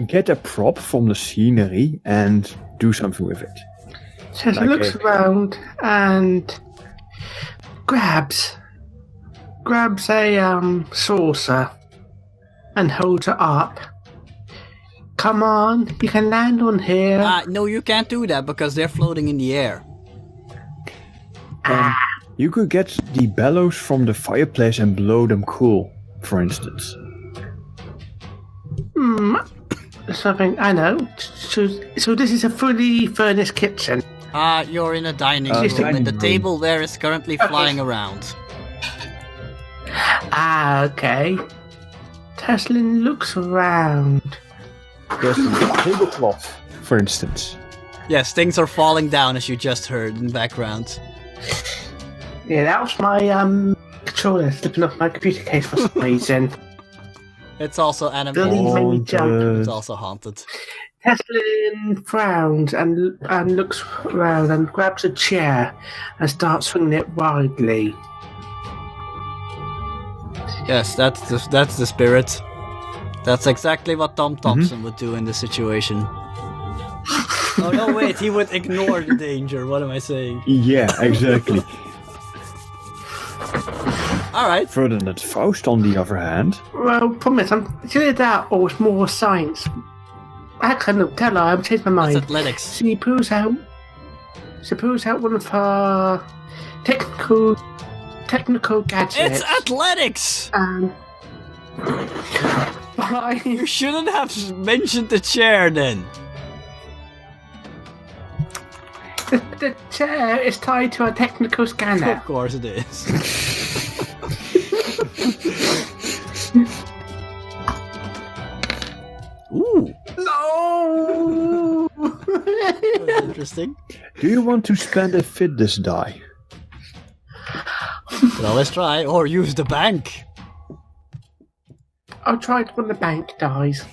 Get a prop from the scenery and do something with it. So he looks around and grabs a saucer and holds it up. Come on, you can land on here. No, you can't do that because they're floating in the air. You could get the bellows from the fireplace and blow them cool, for instance. Something I know. So this is a fully furnished kitchen. You're in a dining room, and the table there is currently flying around. Okay. Teslin looks around. There's a tablecloth, for instance. Yes, things are falling down, as you just heard in the background. Yeah, that was my controller slipping off my computer case for some reason. It's also animated. Billy made me jump. It's also haunted. Teslin frowns and looks around and grabs a chair and starts swinging it wildly. Yes, that's the spirit. That's exactly what Tom Thompson would do in this situation. Oh no, wait, he would ignore the danger. What am I saying? Yeah, exactly. Alright. Ferdinand Faust, on the other hand. Well, promise, it's either that or it's more science. I can't tell her, I've changed my mind. That's athletics. She pulls out one of her technical gadgets. It's athletics! You shouldn't have mentioned the chair then. The chair is tied to a technical scanner. Of course it is. Ooh. No! That's interesting. Do you want to spend a fitness die? Could always try, or use the bank. I'll try it when the bank dies.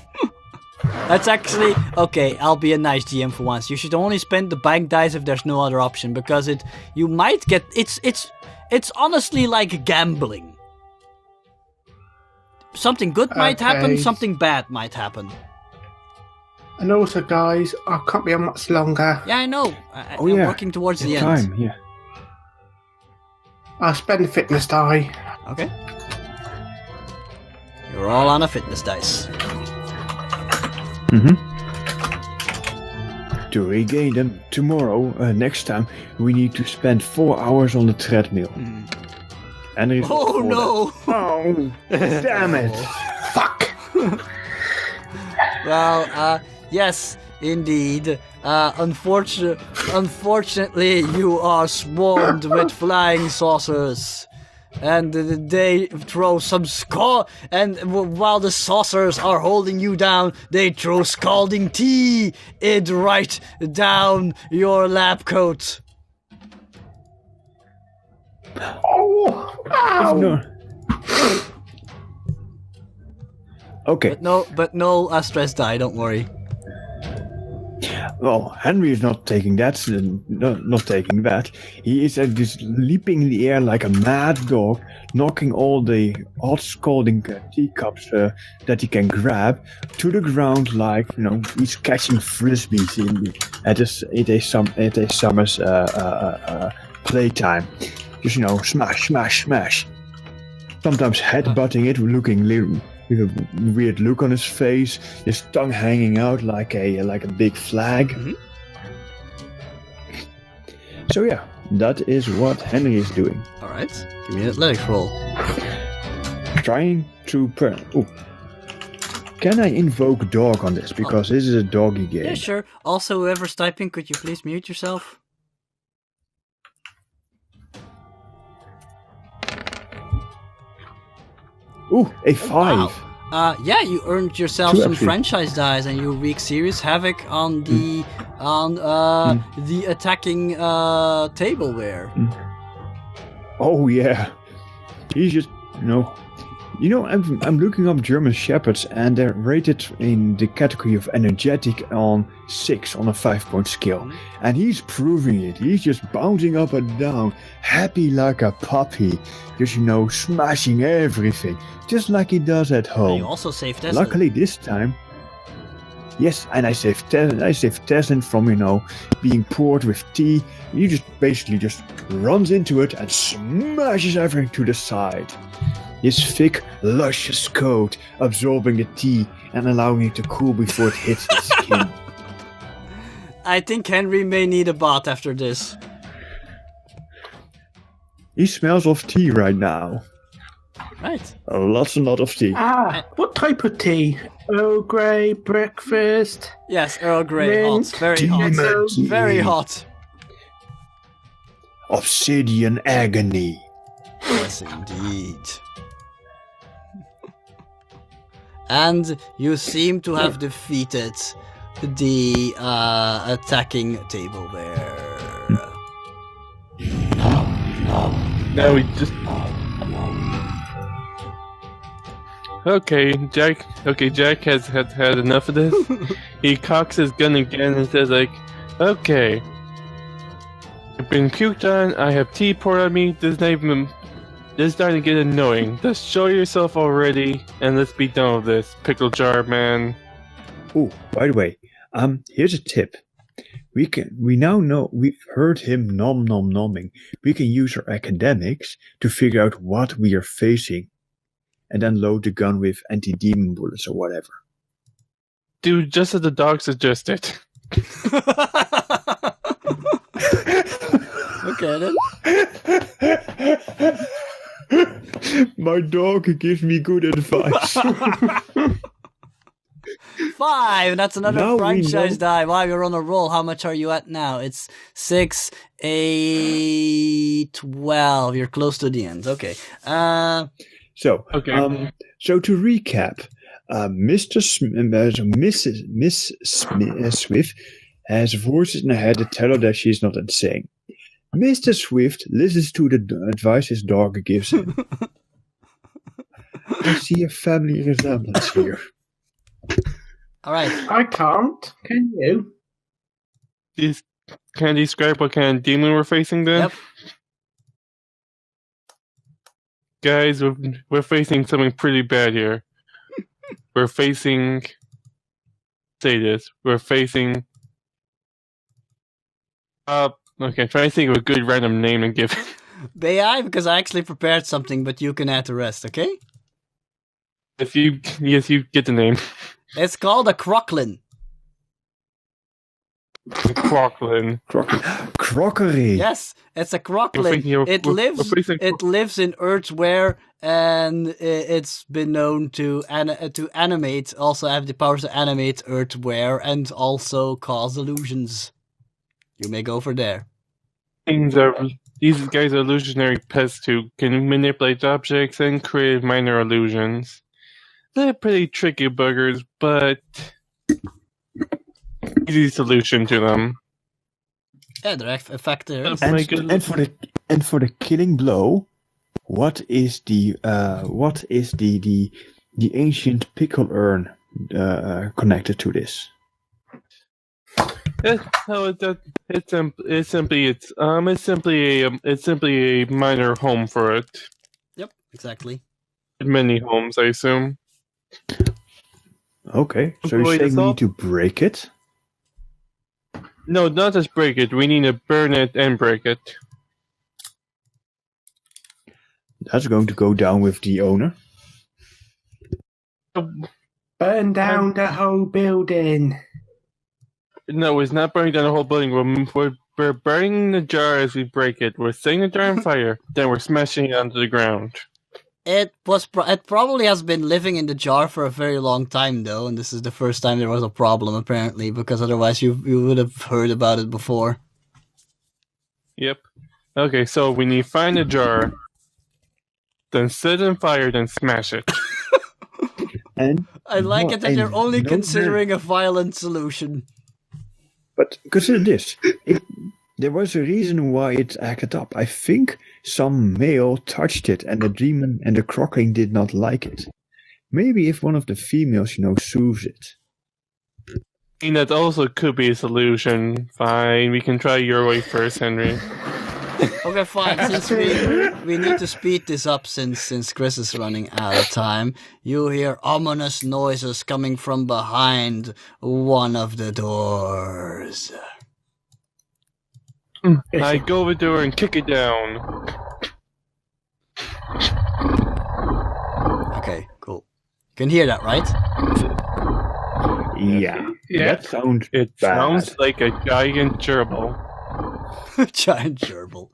That's actually okay. I'll be a nice GM for once. You should only spend the bank dice if there's no other option, because you might get it's honestly like gambling. Something good might happen, something bad might happen. And also, guys, I can't be on much longer. Yeah, I know. I'm working towards the end. Yeah. I'll spend the fitness die. Okay. You're all on a fitness dice. To regain them tomorrow, next time, we need to spend 4 hours on the treadmill. And oh no! Oh, damn it! Fuck! Well, yes, indeed. Unfortunately, you are swarmed with flying saucers. And they throw some and while the saucers are holding you down, they throw scalding tea right down your lab coat. Oh! Ow! No. Okay. But no stress die, don't worry. Well, Henry is not taking that. Not taking that. He is just leaping in the air like a mad dog, knocking all the hot scalding teacups that he can grab to the ground, like he's catching frisbees at a summer's playtime. Just smash, smash, smash. Sometimes headbutting it, looking with a weird look on his face, his tongue hanging out like a big flag. So yeah, that is what Henry is doing. All right, give me an athletics roll. Trying to Can I invoke dog on this? Because this is a doggy game. Yeah, sure. Also, whoever's typing, could you please mute yourself? Ooh, a 5. Wow. Yeah, you earned yourself some franchise dice, and you wreak serious havoc on the the attacking tableware. Oh yeah, he's just You know, I'm looking up German Shepherds, and they're rated in the category of energetic on 6 on a 5-point scale. And he's proving it. He's just bouncing up and down, happy like a puppy. Just, smashing everything, just like he does at home. And you also saved Tesla. Luckily this time... Yes, and I saved Teslin from, being poured with tea. He just basically runs into it and smashes everything to the side. His thick, luscious coat absorbing the tea and allowing it to cool before it hits his skin. I think Henry may need a bath after this. He smells of tea right now. Right. Lots and lots of tea. What type of tea? Earl Grey, breakfast? Yes, Earl Grey, Mint. hot. Very hot. Tea. Very hot. Obsidian agony. Yes, indeed. And you seem to have defeated the attacking table bear. Now we just... Okay, Jack has had enough of this. He cocks his gun again and says okay. I've been puked on, I have tea poured on me, this is starting to get annoying. Just show yourself already, and let's be done with this, pickle jar man. Oh, by the way, here's a tip. We now know we've heard him nom nomming. We can use our academics to figure out what we are facing, and then load the gun with anti-demon bullets or whatever. Dude, just as the dog suggested. Okay then. My dog gives me good advice. 5. That's another Now we franchise know- die. Wow, you're on a roll. How much are you at now? It's 6, 8, 12. You're close to the end. Okay. So, Okay. So to recap, Miss Swift has voices in her head that tell her that she's not insane. Mr. Swift listens to the advice his dog gives him. I see a family resemblance here. All right. I can't. Can you? Can you describe what kind of demon we're facing then? Yep. Guys, we're facing something pretty bad here. We're facing... Say this. We're facing... Okay, trying to think of a good random name to give it. May I? Because I actually prepared something, but you can add the rest, okay? Yes, you get the name. It's called a crocklin. Crocklin. Crockery. Yes, it's a crocklin. We're facing- It lives in earthware, and it's been known to animate. Also, have the power to animate earthware and also cause illusions. You may go for there. These guys are illusionary pests who can manipulate objects and create minor illusions. They're pretty tricky buggers, but easy solution to them. Yeah, they're effective. Oh my goodness. And for the killing blow, what is the ancient pickle urn connected to this? It's simply a minor home for it. Yep, exactly. Many homes, I assume. Okay, so you're Wait, saying it's we all- need to break it? No, not just break it. We need to burn it and break it. That's going to go down with the owner. Burn down the whole building. No, it's not burning down the whole building. We're burning the jar as we break it. We're setting the jar on fire, then we're smashing it onto the ground. It probably has been living in the jar for a very long time, though, and this is the first time there was a problem, apparently, because otherwise you would have heard about it before. Yep. Okay, so we need to find a jar, then set it on fire, then smash it. And I like it that you're only no considering a violent solution. But consider this. There was a reason why it acted up. I think Some male touched it and the demon and the crockling did not like it. Maybe if one of the females, soothes it. And that also could be a solution. Fine, we can try your way first, Henry. Okay, fine. Since we need to speed this up since Chris is running out of time, you hear ominous noises coming from behind one of the doors. I go over the door and kick it down. Okay, cool. You can hear that, right? Yeah. That sounds It bad. sounds like a giant gerbil. Giant gerbil.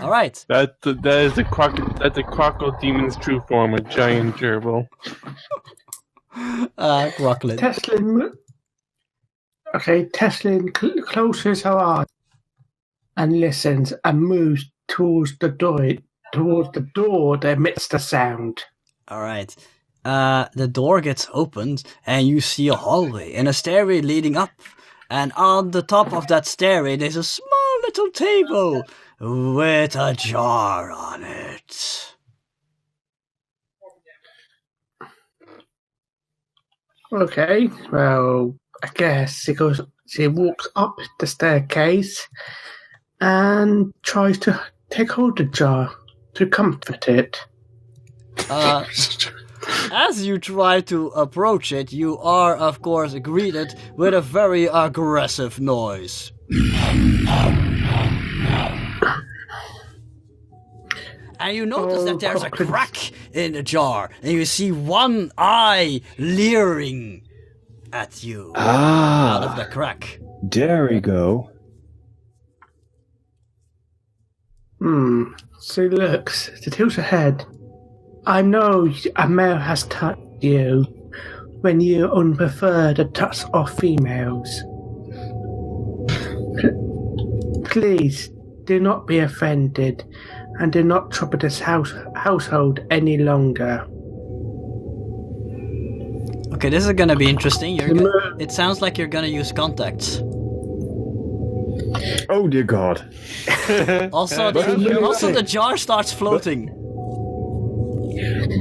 All right. That is the crocodile demon's true form, a giant gerbil. Crocklin. Teslin closes her eyes and listens and moves towards the door that emits the sound. All right. The door gets opened and you see a hallway and a stairway leading up. And on the top of that stairway, there's a small little table with a jar on it. Okay, well, I guess she walks up the staircase and tries to take hold of the jar to comfort it. As you try to approach it, you are, of course, greeted with a very aggressive noise. And you notice that there's a crack in the jar, and you see one eye leering at you out of the crack. There we go. She looks, she tilts her head. I know a male has touched you when you unprefer the touch of females. Please do not be offended and do not trouble this household any longer. Okay, this is gonna be interesting. It sounds like you're gonna use contacts. Oh dear God. Also, the jar starts floating.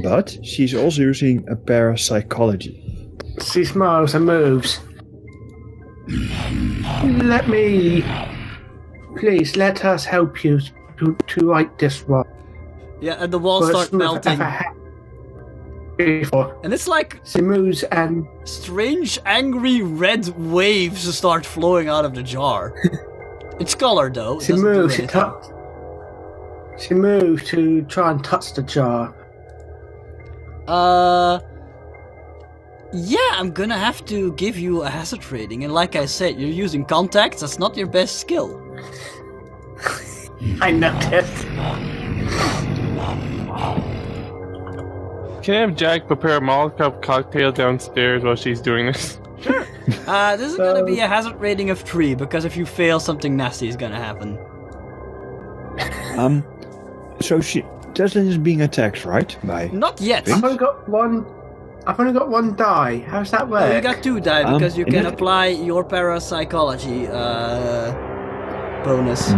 But she's also using a parapsychology. She smiles and moves. Please let us help you to right this wrong. Yeah, and the walls start melting. Before. And it's like She moves and strange, angry red waves start flowing out of the jar. It's colored though. It she doesn't do moves. anything. She moves to try and touch the jar. Yeah, I'm gonna have to give you a hazard rating, and like I said, you're using contacts, that's not your best skill. I noticed. Can I have Jack prepare a Molotov cocktail downstairs while she's doing this? This is gonna be a hazard rating of 3, because if you fail, something nasty is gonna happen. So Tesla is being attacked, right? By Not yet! I've only got one die. How's that work? Oh, you got 2 die, because you in can that- apply your parapsychology bonus.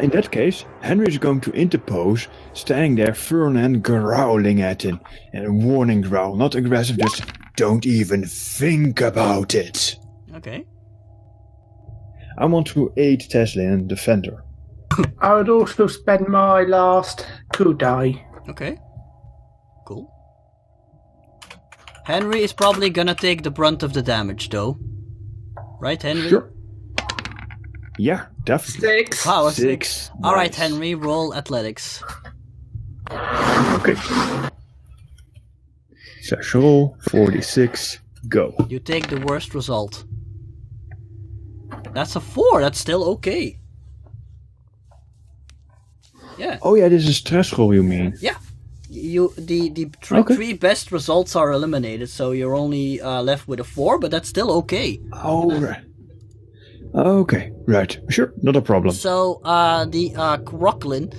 In that case, Henry is going to interpose, standing there firm and growling at him. And a warning growl, not aggressive, just don't even think about it. Okay. I want to aid Tesla and defend her. I would also spend my last coup die. Okay. Cool. Henry is probably gonna take the brunt of the damage, though. Right, Henry? Sure. Yeah, definitely. 6. Wow, a 6. Six. Alright, Nice. Henry, roll athletics. Okay. Social 46, go. You take the worst result. That's a 4, that's still okay. Yeah. Oh yeah, this is stressful, you mean? Yeah. The Okay. 3 best results are eliminated, so you're only left with a 4, but that's still okay. Oh, right. Okay, right. Sure, not a problem. So the Crocklin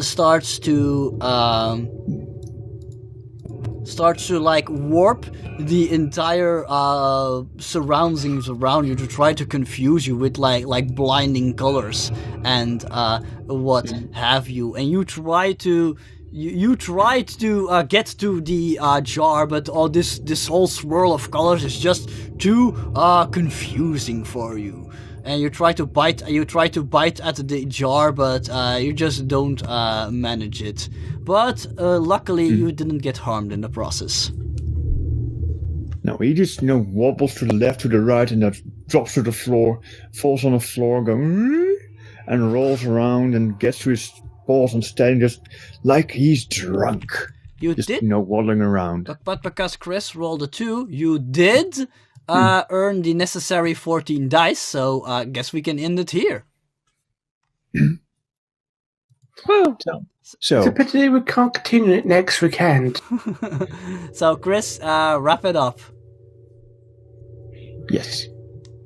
starts to starts to like warp the entire surroundings around you to try to confuse you with like blinding colors and what have you. And you try to get to the jar, but this whole swirl of colors is just too confusing for you. And you try to bite at the jar, but you just don't manage it. But luckily, you didn't get harmed in the process. No, he just wobbles to the left, to the right, and then drops to the floor, falls on the floor, going and rolls around and gets to his balls and standing just like he's drunk. You just, did, waddling around. but because Chris rolled a 2, you did earn the necessary 14 dice. So I guess we can end it here. So It's a pity we can't continue it next weekend. So Chris, wrap it up. yes.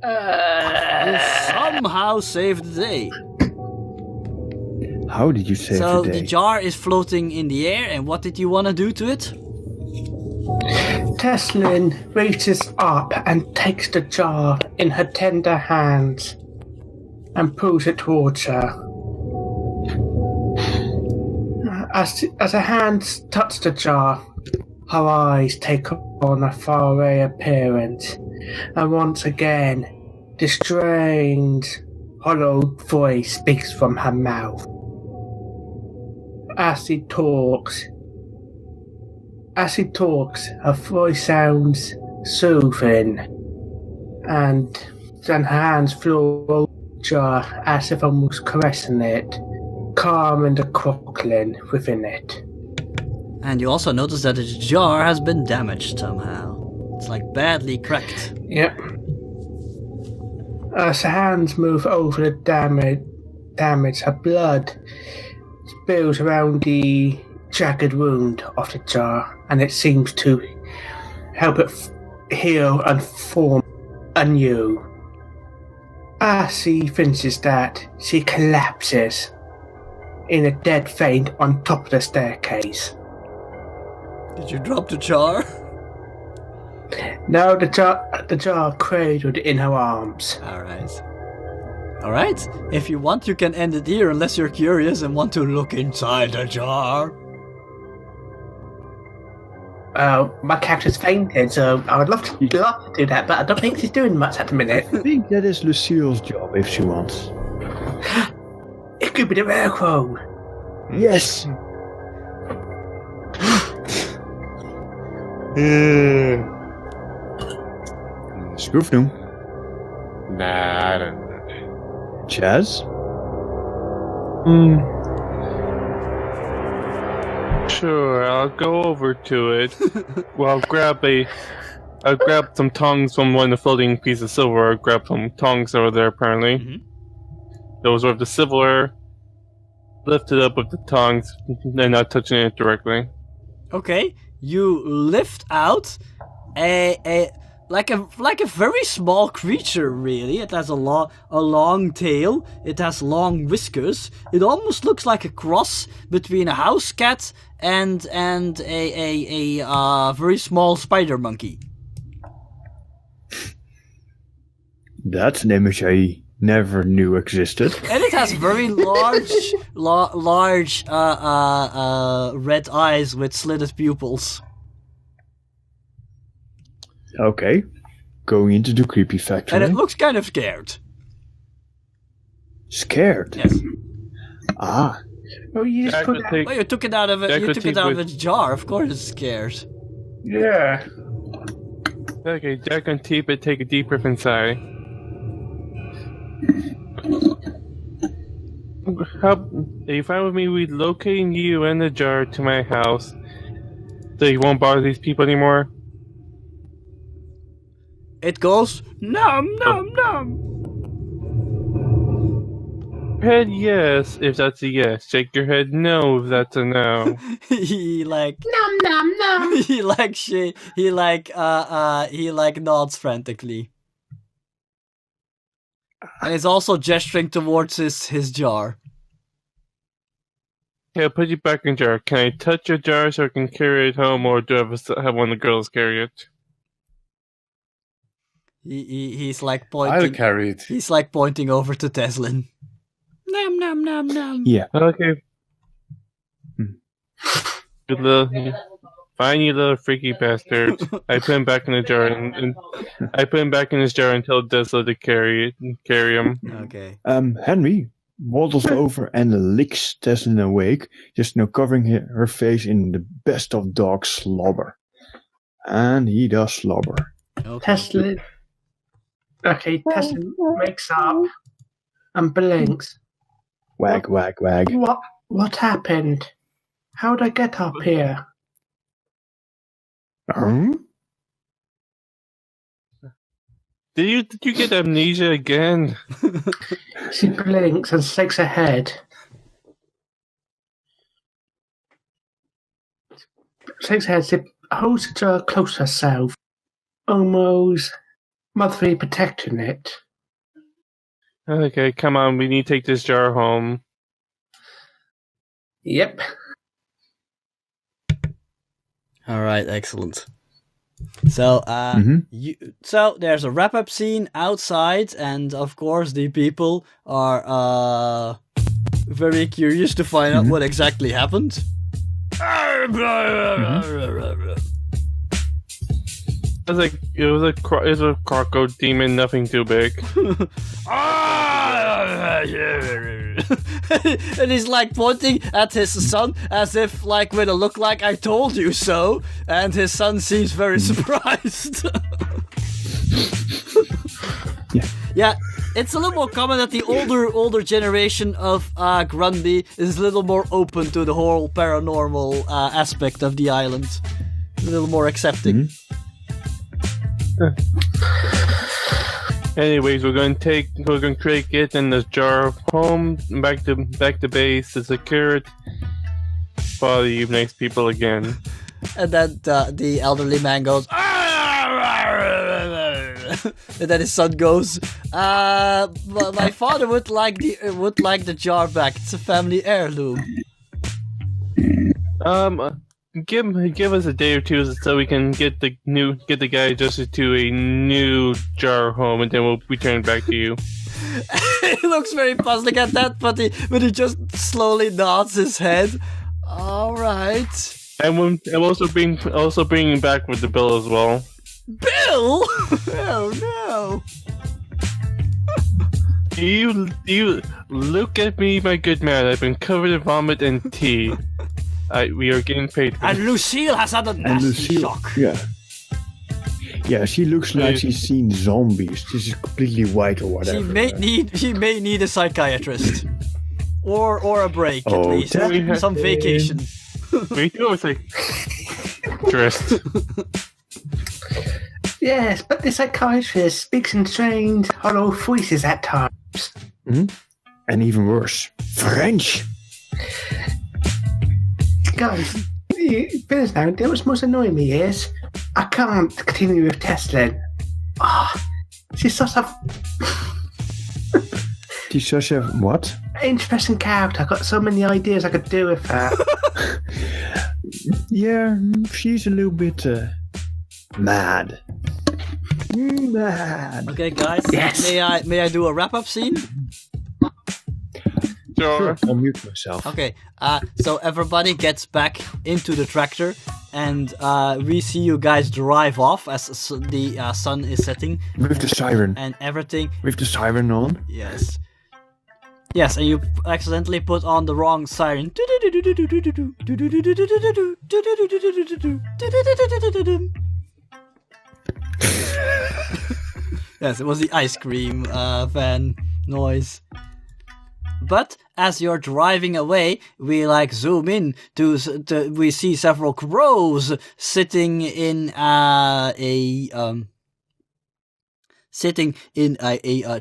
You somehow saved the day. How did you save So the day? the jar is floating in the air, and what did you want to do to it? Teslin reaches up and takes the jar in her tender hands and pulls it towards her. As her hands touch the jar, her eyes take on a faraway appearance, and once again, the strange, hollow voice speaks from her mouth. As he talks, her voice sounds soothing, and then her hands flow over the jar as if almost caressing it, calming the crackling within it. And you also notice that the jar has been damaged somehow. It's like badly cracked. Yep. As her hands move over the damage, her blood spills around the jagged wound of the jar, and it seems to help it heal and form anew. As she finishes that, she collapses in a dead faint on top of the staircase. Did you drop the jar? No, the jar cradled in her arms. Alright. If you want, you can end it here, unless you're curious and want to look inside the jar. My character's fainted, so I would love to do that, but I don't think she's doing much at the minute. I think that is Lucille's job if she wants. It could be the railroad. Yes. Schroefnoem. Nah, I don't know. Chaz. Sure, I'll go over to it. Well, I'll grab some tongs from one of the floating pieces of silver. I'll grab some tongs over there, apparently. Mm-hmm. Those were the silver. Lift it up with the tongs, and not touching it directly. Okay, you lift out a very small creature. Really, it has a long tail. It has long whiskers. It almost looks like a cross between a house cat and a very small spider monkey. That's an image I never knew existed. And it has very large red eyes with slitted pupils. Okay. Going into the creepy factory. And it looks kind of scared. Scared? Yes. Ah. Oh, you just put that. Well, you took it out of its jar. Of course it's scared. Yeah. Okay, Jack and Teep take a deep breath inside. Are you fine with me relocating you and the jar to my house so you won't bother these people anymore? It goes nom nom nom. Head yes, if that's a yes. Shake your head no, if that's a no. He like Nom nom nom. he nods frantically. And he's also gesturing towards his jar. Okay, I'll put you back in jar. Can I touch your jar so I can carry it home, or do I have one of the girls carry it? He's like I'll pointing. carry it. He's like pointing over to Teslin. Nom nom nom nom. Yeah. Okay. Good little, fine, you little freaky bastard. I put him back in the jar, and I put him back in his jar until Tesla to carry him. Okay. Henry waddles over and licks Teslin awake, just covering her face in the best of dog slobber. And he does slobber. Okay. Tesla. Okay, Tesla wakes up and blinks. Wag, wag, wag. What happened? How'd I get up here? Did you get amnesia again? She blinks and shakes her head. She holds the jar close to herself, almost motherly protecting it. Okay, come on, we need to take this jar home. Yep. All right, excellent. So, so there's a wrap-up scene outside, and of course the people are very curious to find out what exactly happened. It was a crocodile demon, nothing too big. And he's like pointing at his son as if like with a look like I told you so, and his son seems very surprised. Yeah, it's a little more common that the older generation of Grundy is a little more open to the whole paranormal aspect of the island, a little more accepting. Anyways, we're gonna take it in this jar home, back to base to secure it. Follow you nice people again. And then the elderly man goes, and then his son goes, my father would like the jar back. It's a family heirloom. Give us a day or two so we can get the guy adjusted to a new jar home, and then we'll return it back to you. He looks very puzzling at that, but he just slowly nods his head. All right. And we'll also bring him back with the bill as well. Bill? Oh no. You look at me, my good man. I've been covered in vomit and tea. We are getting paid for And this. Lucille has had a nasty shock. Yeah, she looks like she's seen zombies. She's completely white or whatever. She may need a psychiatrist. Or a break at Oh, least. damn. Some vacation. We do have a dressed. Yes, but the psychiatrist speaks in strange, hollow voices at times. And even worse, French. Guys, finish now. What's most annoying me is I can't continue with Tesla. She's such a She's such a what? interesting character. I've got so many ideas I could do with her. Yeah, she's a little bit mad. Mad. Okay, guys. Yes. May I do a wrap-up scene? Sure. I'll mute myself. Okay, so everybody gets back into the tractor, and we see you guys drive off as the sun is setting. With the siren. And everything. With the siren on. Yes. Yes, and you accidentally put on the wrong siren. Yes, it was the ice cream van noise. But as you're driving away, we like zoom in to we see several crows sitting in a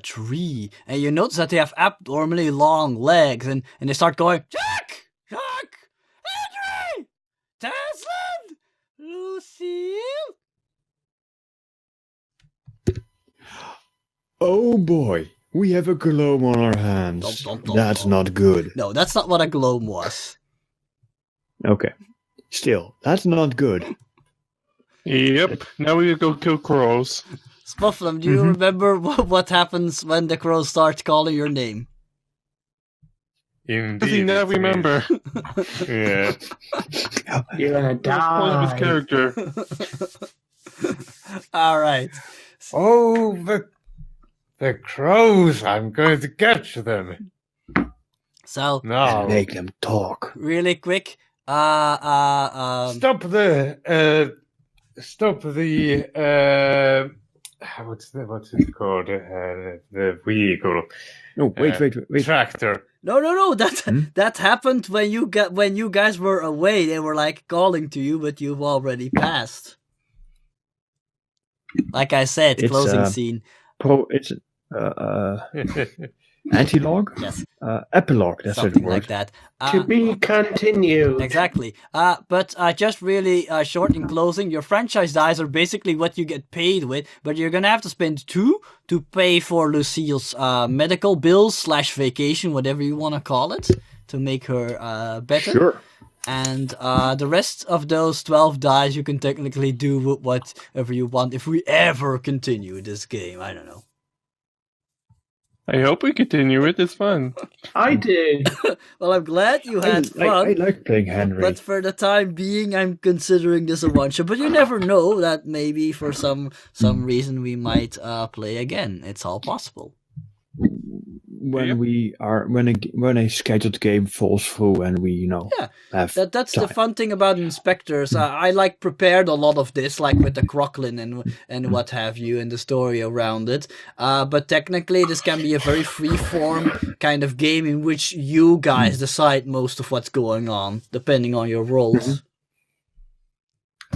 tree, and you notice that they have abnormally long legs, and they start going, Jack, Henry, Tesla, Lucille. Oh boy, we have a globe on our hands. Dum, dum, dum, That's dum. not good. No, that's not what a gloam was. Okay. Still, that's not good. Yep. Now we go kill crows. Spufflum, do you remember what happens when the crows start calling your name? Does he not remember? Yeah. You're gonna Point of his die. character. All right. Oh, the crows! I'm going to catch them. So, No. Make them talk. really quick, Stop the what's it called? The vehicle. No, wait. Tractor. No, that happened when you guys were away. They were like calling to you, but you've already passed. Like I said, It's, closing scene. It's anti-log? Yes, Epilogue, that's the something word. like that. To be continued. Exactly. But just really short in closing, your franchise dies are basically what you get paid with, but you're gonna have to spend 2 to pay for Lucille's medical bills / vacation, whatever you want to call it, to make her better. Sure. And the rest of those 12 dies you can technically do with whatever you want if we ever continue this game. I don't know. I hope we continue it. It's fun. I did. Well, I'm glad you had fun. I like playing Henry. But for the time being, I'm considering this a one-shot. But you never know that maybe for some reason we might play again. It's all possible. when a scheduled game falls through and we have That's time. the fun thing about Inspectors. I like prepared a lot of this, like with the Crocklin and what have you, and the story around it. But technically, this can be a very free-form kind of game in which you guys decide most of what's going on, depending on your roles.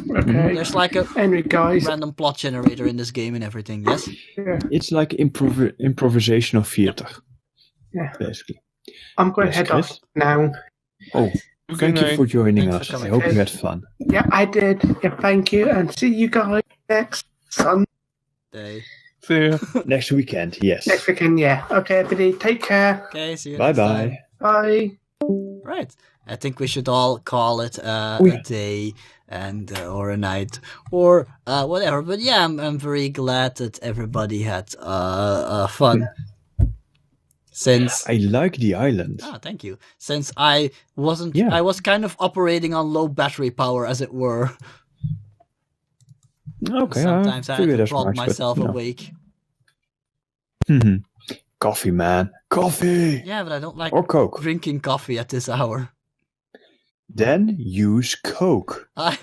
Okay. There's like a Henry, guys. random plot generator in this game and everything. Yes. Yeah. It's like improvisational theater, Yeah. basically. I'm going to Yes, head off Chris? now. Oh, thank you night. for joining Thanks for us. I coming. hope you had fun. Yeah, I did. Yeah, thank you, and see you guys next Sunday. See ya. Next weekend, yes. Next weekend, yeah. Okay, everybody, take care. Okay. See you. Bye next time. bye. Bye. Right. I think we should all call it a day and or a night or whatever. But yeah, I'm very glad that everybody had fun. Since I like the island. thank you. Since I wasn't, Yeah. I was kind of operating on low battery power, as it were. Okay, Sometimes I had figured to as prop much, but, myself you know. awake. Coffee, man. Coffee! Yeah, but I don't like Or Coke. drinking coffee at this hour. Then use Coke. I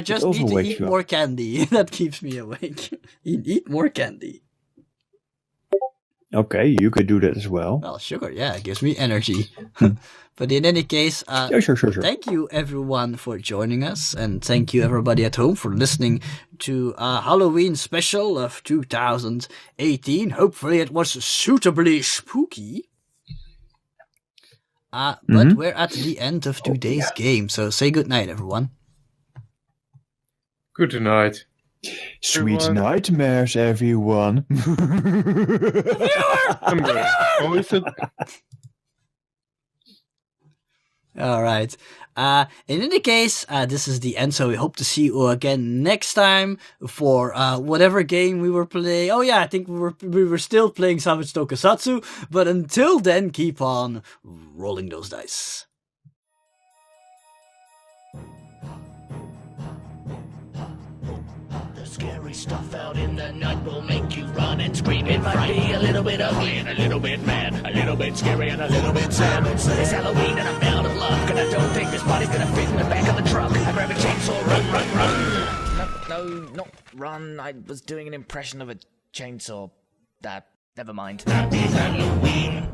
just also need to wakes eat you up. more candy. That keeps me awake. Eat more candy. Okay, you could do that as well. Well, sugar, yeah, it gives me energy. But in any case, Sure. thank you everyone for joining us, and thank you everybody at home for listening to Halloween special of 2018. Hopefully it was suitably spooky. But we're at the end of today's game, so say goodnight, everyone. Good night. Sweet Everyone. nightmares, everyone. Remember, always All right. In any case, this is the end, so we hope to see you again next time for whatever game we were playing. Oh yeah, I think we were still playing Savage Tokusatsu, but until then, keep on rolling those dice. Scary stuff out in the night will make you run and scream. It might be a little bit ugly and a little bit mad, a little bit scary and a little bit sad. It's Halloween and I'm out of luck, and I don't think this body's gonna fit in the back of the truck. I grab a chainsaw, run. No, not run. I was doing an impression of a chainsaw. Never mind. Happy Halloween.